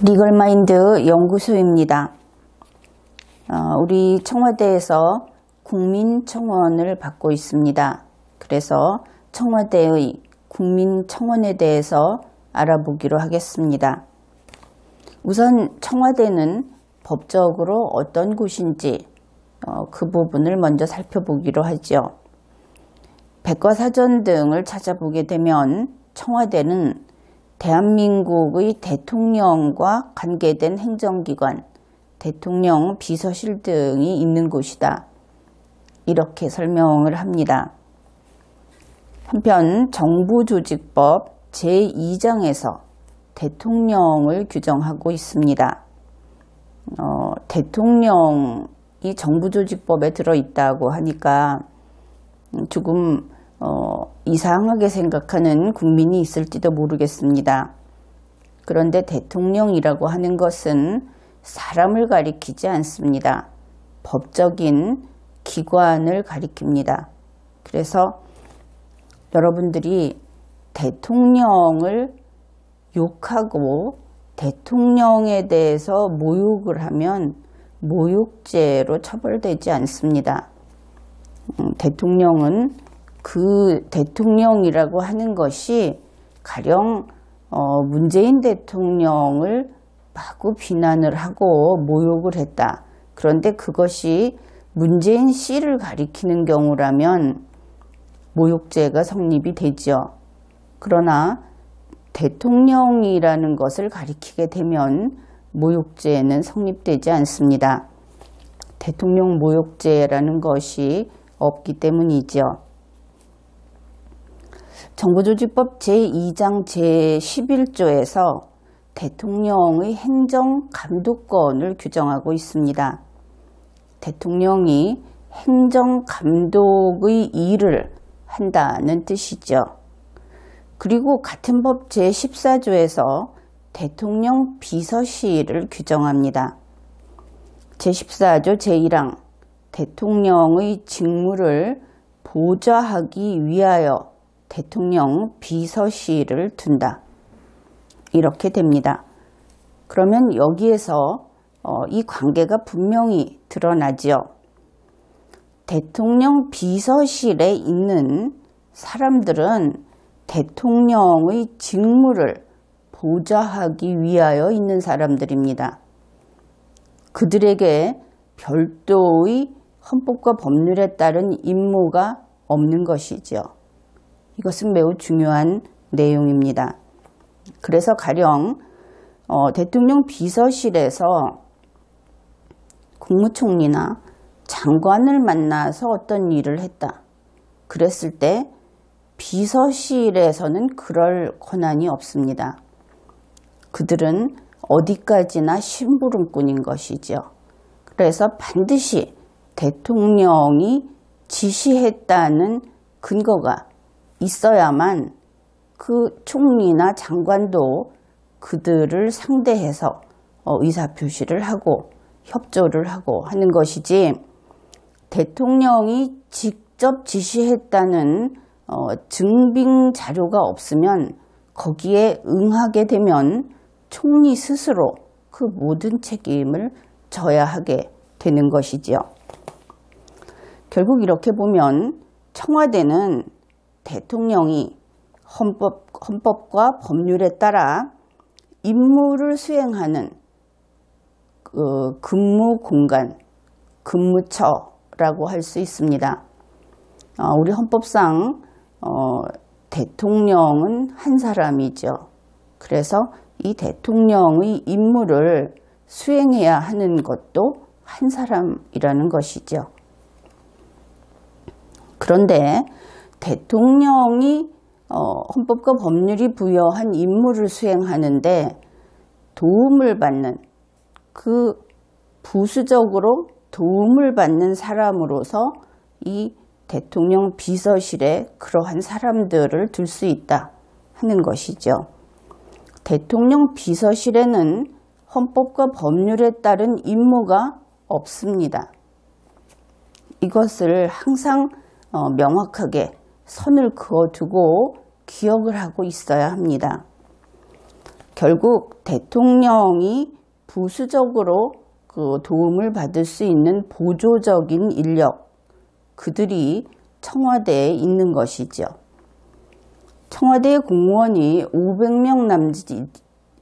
리걸마인드 연구소입니다. 우리 청와대에서 국민청원을 받고 있습니다. 그래서 청와대의 국민청원에 대해서 알아보기로 하겠습니다. 우선 청와대는 법적으로 어떤 곳인지 그 부분을 먼저 살펴보기로 하죠. 백과사전 등을 찾아보게 되면 청와대는 대한민국의 대통령과 관계된 행정기관, 대통령 비서실 등이 있는 곳이다. 이렇게 설명을 합니다. 한편 정부조직법 제2장에서 대통령을 규정하고 있습니다. 대통령이 정부조직법에 들어있다고 하니까 조금 이상하게 생각하는 국민이 있을지도 모르겠습니다. 그런데 대통령이라고 하는 것은 사람을 가리키지 않습니다. 법적인 기관을 가리킵니다. 그래서 여러분들이 대통령을 욕하고 대통령에 대해서 모욕을 하면 모욕죄로 처벌되지 않습니다. 대통령은 그 대통령이라고 하는 것이 가령 문재인 대통령을 마구 비난을 하고 모욕을 했다. 그런데 그것이 문재인 씨를 가리키는 경우라면 모욕죄가 성립이 되죠. 그러나 대통령이라는 것을 가리키게 되면 모욕죄는 성립되지 않습니다. 대통령 모욕죄라는 것이 없기 때문이죠. 정부조직법 제2장 제11조에서 대통령의 행정감독권을 규정하고 있습니다. 대통령이 행정감독의 일을 한다는 뜻이죠. 그리고 같은 법 제14조에서 대통령 비서실을 규정합니다. 제14조 제1항 대통령의 직무를 보좌하기 위하여 대통령 비서실을 둔다. 이렇게 됩니다. 그러면 여기에서 이 관계가 분명히 드러나죠. 대통령 비서실에 있는 사람들은 대통령의 직무를 보좌하기 위하여 있는 사람들입니다. 그들에게 별도의 헌법과 법률에 따른 임무가 없는 것이죠. 이것은 매우 중요한 내용입니다. 그래서 가령 대통령 비서실에서 국무총리나 장관을 만나서 어떤 일을 했다. 그랬을 때 비서실에서는 그럴 권한이 없습니다. 그들은 어디까지나 심부름꾼인 것이죠. 그래서 반드시 대통령이 지시했다는 근거가 있어야만 그 총리나 장관도 그들을 상대해서 의사표시를 하고 협조를 하고 하는 것이지, 대통령이 직접 지시했다는 증빙 자료가 없으면 거기에 응하게 되면 총리 스스로 그 모든 책임을 져야 하게 되는 것이지요. 결국 이렇게 보면 청와대는 대통령이 헌법과 법률에 따라 임무를 수행하는 근무 공간, 근무처라고 할 수 있습니다. 우리 헌법상 대통령은 한 사람이죠. 그래서 이 대통령의 임무를 수행해야 하는 것도 한 사람이라는 것이죠. 그런데 대통령이 헌법과 법률이 부여한 임무를 수행하는데 도움을 받는, 그 부수적으로 도움을 받는 사람으로서 이 대통령 비서실에 그러한 사람들을 둘 수 있다 하는 것이죠. 대통령 비서실에는 헌법과 법률에 따른 임무가 없습니다. 이것을 항상 명확하게 선을 그어두고 기억을 하고 있어야 합니다. 결국 대통령이 부수적으로 그 도움을 받을 수 있는 보조적인 인력, 그들이 청와대에 있는 것이죠. 청와대 공무원이 500명 남짓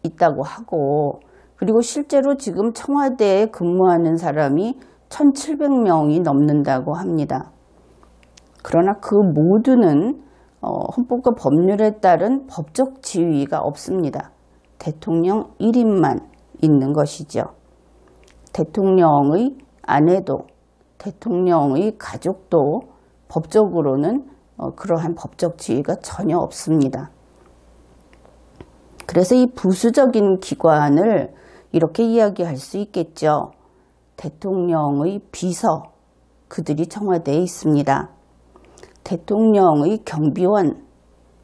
있다고 하고, 그리고 실제로 지금 청와대에 근무하는 사람이 1700명이 넘는다고 합니다. 그러나 그 모두는 헌법과 법률에 따른 법적 지위가 없습니다. 대통령 1인만 있는 것이죠. 대통령의 아내도, 대통령의 가족도 법적으로는 그러한 법적 지위가 전혀 없습니다. 그래서 이 부수적인 기관을 이렇게 이야기할 수 있겠죠. 대통령의 비서, 그들이 청와대에 있습니다. 대통령의 경비원,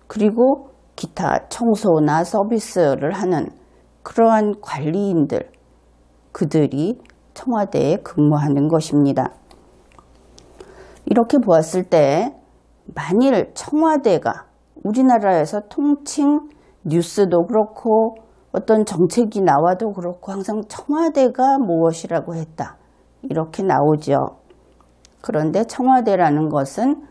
그리고 기타 청소나 서비스를 하는 그러한 관리인들, 그들이 청와대에 근무하는 것입니다. 이렇게 보았을 때 만일 청와대가 우리나라에서 통칭 뉴스도 그렇고 어떤 정책이 나와도 그렇고 항상 청와대가 무엇이라고 했다, 이렇게 나오죠. 그런데 청와대라는 것은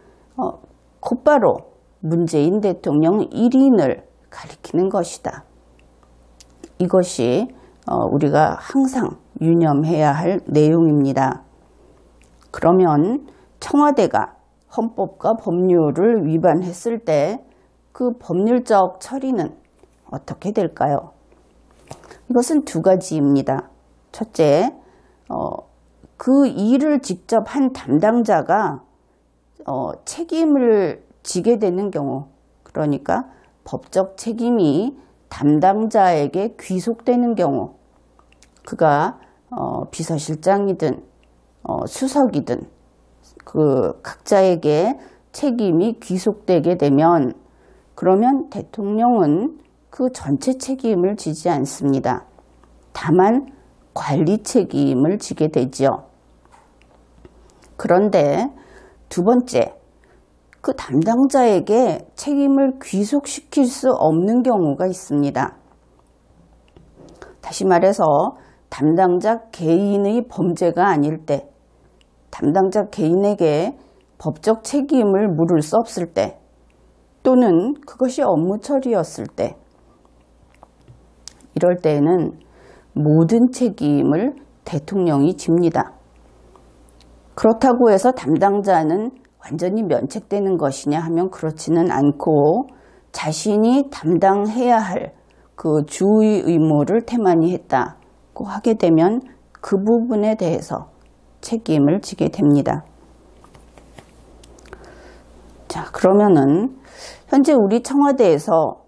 곧바로 문재인 대통령 1인을 가리키는 것이다. 이것이 우리가 항상 유념해야 할 내용입니다. 그러면 청와대가 헌법과 법률을 위반했을 때 그 법률적 처리는 어떻게 될까요? 이것은 두 가지입니다. 첫째, 그 일을 직접 한 담당자가 책임을 지게 되는 경우, 그러니까 법적 책임이 담당자에게 귀속되는 경우, 그가 비서실장이든 수석이든 그 각자에게 책임이 귀속되게 되면, 그러면 대통령은 그 전체 책임을 지지 않습니다. 다만 관리 책임을 지게 되죠. 그런데 두 번째, 그 담당자에게 책임을 귀속시킬 수 없는 경우가 있습니다. 다시 말해서 담당자 개인의 범죄가 아닐 때, 담당자 개인에게 법적 책임을 물을 수 없을 때, 또는 그것이 업무 처리였을 때, 이럴 때에는 모든 책임을 대통령이 집니다. 그렇다고 해서 담당자는 완전히 면책되는 것이냐 하면 그렇지는 않고, 자신이 담당해야 할 그 주의 의무를 태만히 했다고 하게 되면 그 부분에 대해서 책임을 지게 됩니다. 자, 그러면은 현재 우리 청와대에서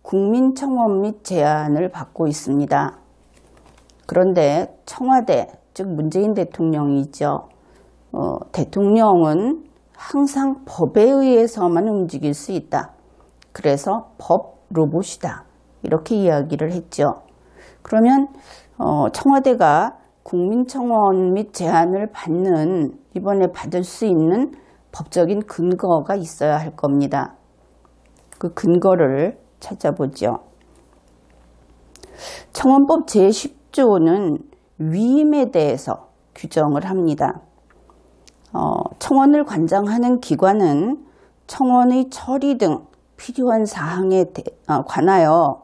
국민청원 및 제안을 받고 있습니다. 그런데 청와대, 즉 문재인 대통령이죠. 대통령은 항상 법에 의해서만 움직일 수 있다. 그래서 법 로봇이다. 이렇게 이야기를 했죠. 그러면 청와대가 국민청원 및 제안을 받는, 이번에 받을 수 있는 법적인 근거가 있어야 할 겁니다. 그 근거를 찾아보죠. 청원법 제10조는 위임에 대해서 규정을 합니다. 청원을 관장하는 기관은 청원의 처리 등 필요한 사항에 관하여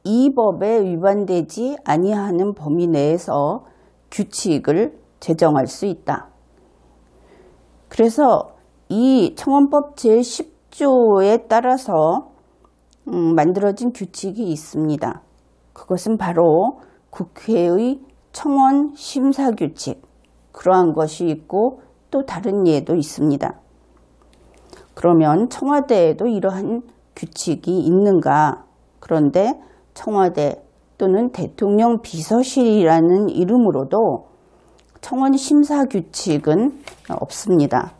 이 법에 위반되지 아니하는 범위 내에서 규칙을 제정할 수 있다. 그래서 이 청원법 제10조에 따라서 만들어진 규칙이 있습니다. 그것은 바로 국회의 청원 심사 규칙, 그러한 것이 있고 또 다른 예도 있습니다. 그러면 청와대에도 이러한 규칙이 있는가? 그런데 청와대 또는 대통령 비서실이라는 이름으로도 청원 심사 규칙은 없습니다.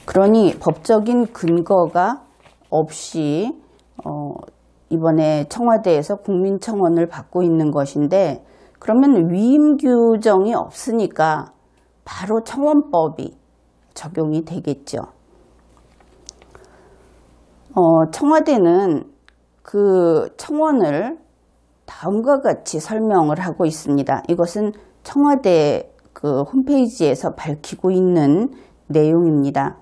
그러니 법적인 근거가 없이 이번에 청와대에서 국민청원을 받고 있는 것인데, 그러면 위임 규정이 없으니까 바로 청원법이 적용이 되겠죠. 청와대는 그 청원을 다음과 같이 설명을 하고 있습니다. 이것은 청와대 그 홈페이지에서 밝히고 있는 내용입니다.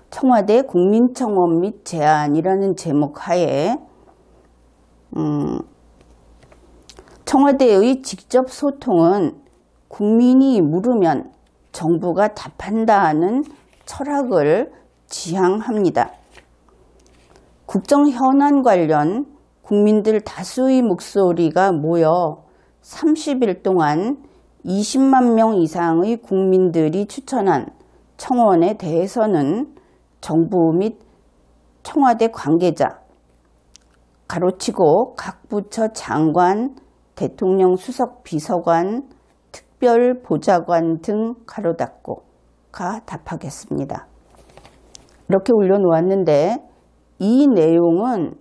청와대 국민청원 및 제안이라는 제목 하에 청와대의 직접 소통은 국민이 물으면 정부가 답한다는 철학을 지향합니다. 국정 현안 관련 국민들 다수의 목소리가 모여 30일 동안 20만 명 이상의 국민들이 추천한 청원에 대해서는 정부 및 청와대 관계자, 가로치고 각 부처 장관, 대통령 수석 비서관, 특별 보좌관 등 가로 닫고가 답하겠습니다. 이렇게 올려놓았는데 이 내용은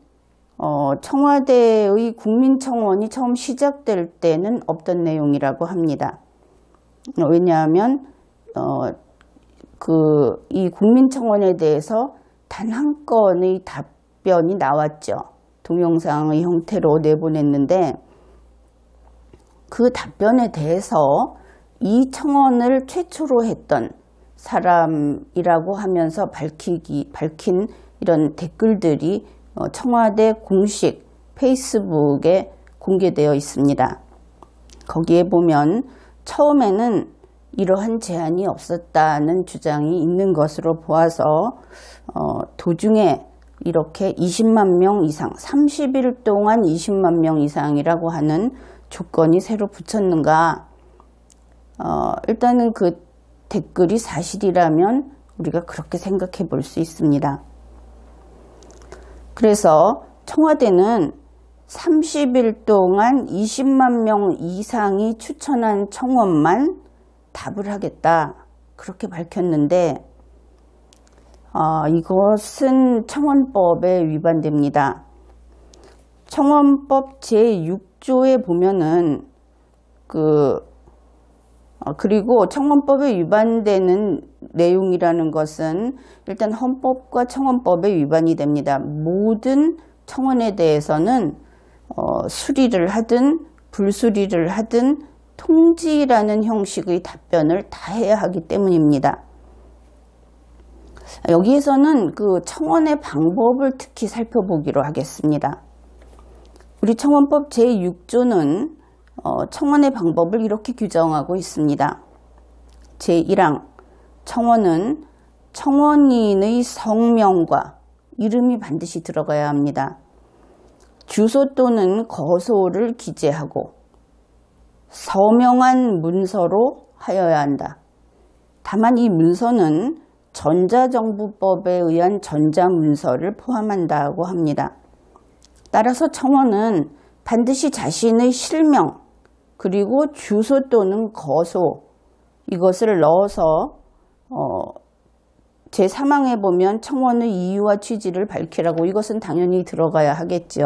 청와대의 국민청원이 처음 시작될 때는 없던 내용이라고 합니다. 왜냐하면 이 국민청원에 대해서 단 한 건의 답변이 나왔죠. 동영상의 형태로 내보냈는데 그 답변에 대해서 이 청원을 최초로 했던 사람이라고 하면서 밝힌 이런 댓글들이 청와대 공식 페이스북에 공개되어 있습니다. 거기에 보면 처음에는 이러한 제안이 없었다는 주장이 있는 것으로 보아서 도중에 이렇게 20만 명 이상, 30일 동안 20만 명 이상이라고 하는 조건이 새로 붙였는가? 일단은 그 댓글이 사실이라면 우리가 그렇게 생각해 볼 수 있습니다. 그래서 청와대는 30일 동안 20만 명 이상이 추천한 청원만 답을 하겠다. 그렇게 밝혔는데 이것은 청원법에 위반됩니다. 청원법 제6조에 보면은 그리고 청원법에 위반되는 내용이라는 것은 일단 헌법과 청원법에 위반이 됩니다. 모든 청원에 대해서는 수리를 하든 불수리를 하든 통지라는 형식의 답변을 다 해야 하기 때문입니다. 여기에서는 그 청원의 방법을 특히 살펴보기로 하겠습니다. 우리 청원법 제6조는 청원의 방법을 이렇게 규정하고 있습니다. 제1항 청원은 청원인의 성명과 이름이 반드시 들어가야 합니다. 주소 또는 거소를 기재하고 서명한 문서로 하여야 한다. 다만 이 문서는 전자정부법에 의한 전자문서를 포함한다고 합니다. 따라서 청원은 반드시 자신의 실명 그리고 주소 또는 거소 이것을 넣어서 제3항에 보면 청원의 이유와 취지를 밝히라고 이것은 당연히 들어가야 하겠죠.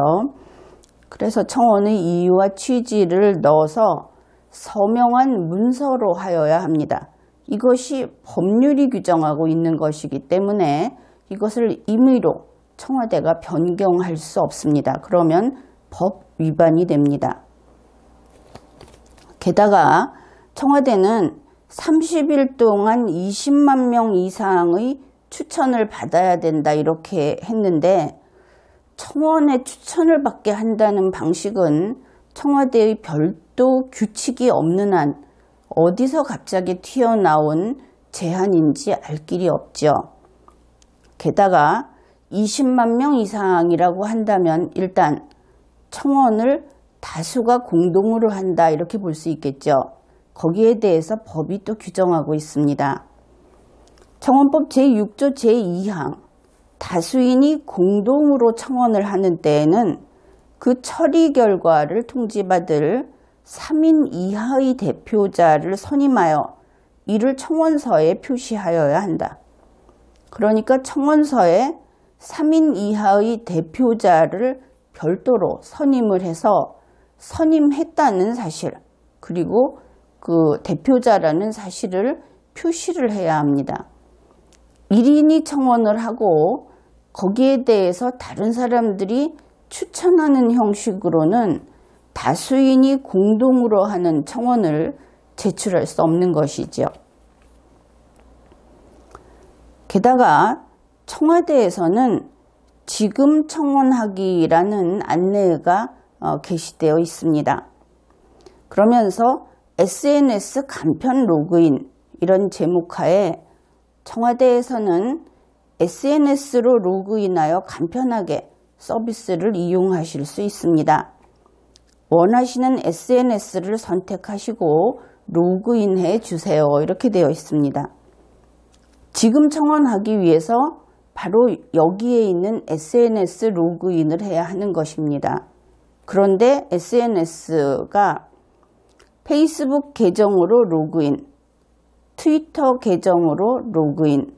그래서 청원의 이유와 취지를 넣어서 서명한 문서로 하여야 합니다. 이것이 법률이 규정하고 있는 것이기 때문에 이것을 임의로 청와대가 변경할 수 없습니다. 그러면 법 위반이 됩니다. 게다가 청와대는 30일 동안 20만 명 이상의 추천을 받아야 된다 이렇게 했는데 청원에 추천을 받게 한다는 방식은 청와대의 별도 규칙이 없는 한 어디서 갑자기 튀어나온 제안인지 알 길이 없죠. 게다가 20만 명 이상이라고 한다면 일단 청원을 다수가 공동으로 한다 이렇게 볼 수 있겠죠. 거기에 대해서 법이 또 규정하고 있습니다. 청원법 제6조 제2항 다수인이 공동으로 청원을 하는 때에는 그 처리 결과를 통지받을 3인 이하의 대표자를 선임하여 이를 청원서에 표시하여야 한다. 그러니까 청원서에 3인 이하의 대표자를 별도로 선임을 해서 선임했다는 사실 그리고 그 대표자라는 사실을 표시를 해야 합니다. 1인이 청원을 하고 거기에 대해서 다른 사람들이 추천하는 형식으로는 다수인이 공동으로 하는 청원을 제출할 수 없는 것이죠. 게다가 청와대에서는 지금 청원하기라는 안내가 게시되어 있습니다. 그러면서 SNS 간편 로그인 이런 제목하에 청와대에서는 SNS로 로그인하여 간편하게 서비스를 이용하실 수 있습니다. 원하시는 SNS를 선택하시고 로그인해 주세요. 이렇게 되어 있습니다. 지금 청원하기 위해서 바로 여기에 있는 SNS 로그인을 해야 하는 것입니다. 그런데 SNS가 페이스북 계정으로 로그인, 트위터 계정으로 로그인,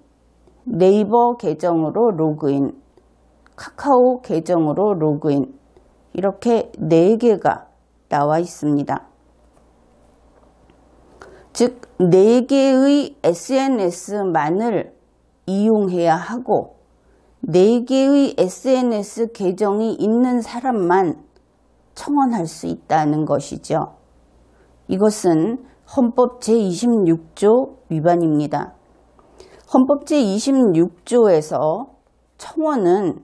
네이버 계정으로 로그인, 카카오 계정으로 로그인 이렇게 4개가 나와 있습니다. 즉 4개의 SNS만을 이용해야 하고 4개의 SNS 계정이 있는 사람만 청원할 수 있다는 것이죠. 이것은 헌법 제26조 위반입니다. 헌법 제26조에서 청원은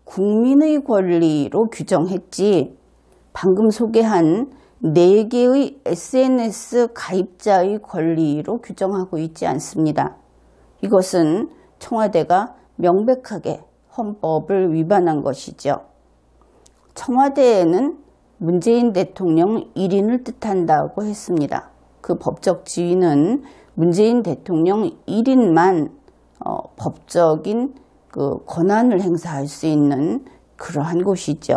국민의 권리로 규정했지 방금 소개한 4개의 SNS 가입자의 권리로 규정하고 있지 않습니다. 이것은 청와대가 명백하게 헌법을 위반한 것이죠. 청와대에는 문재인 대통령 1인을 뜻한다고 했습니다. 그 법적 지위는 문재인 대통령 1인만 법적인 그 권한을 행사할 수 있는 그러한 곳이죠.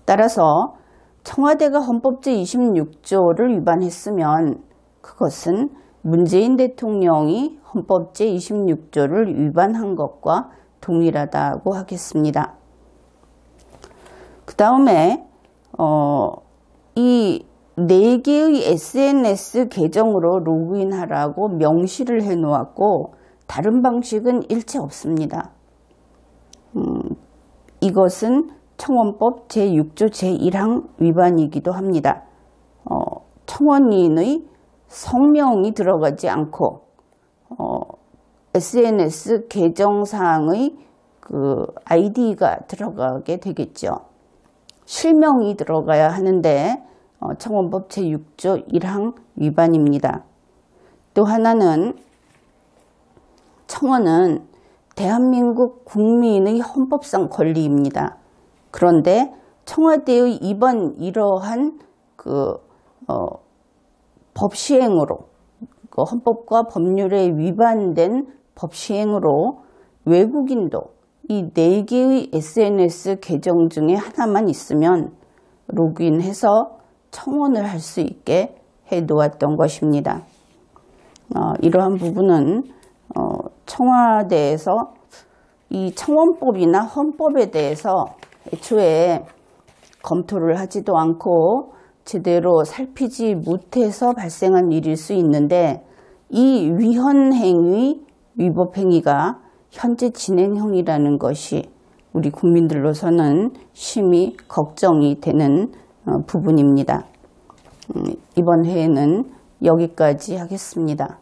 따라서 청와대가 헌법 제26조를 위반했으면 그것은 문재인 대통령이 헌법 제26조를 위반한 것과 동일하다고 하겠습니다. 그 다음에 이 4개의 SNS 계정으로 로그인하라고 명시를 해놓았고 다른 방식은 일체 없습니다. 이것은 청원법 제6조 제1항 위반이기도 합니다. 청원인의 성명이 들어가지 않고 SNS 계정상의 그 아이디가 들어가게 되겠죠. 실명이 들어가야 하는데 청원법 제6조 1항 위반입니다. 또 하나는 청원은 대한민국 국민의 헌법상 권리입니다. 그런데 청와대의 이러한 법 시행으로 헌법과 법률에 위반된 법 시행으로 외국인도 이 4개의 SNS 계정 중에 하나만 있으면 로그인해서 청원을 할 수 있게 해 놓았던 것입니다. 이러한 부분은 청와대에서 이 청원법이나 헌법에 대해서 애초에 검토를 하지도 않고 제대로 살피지 못해서 발생한 일일 수 있는데 이 위헌행위, 위법행위가 현재 진행형이라는 것이 우리 국민들로서는 심히 걱정이 되는 부분입니다. 이번 회에는 여기까지 하겠습니다.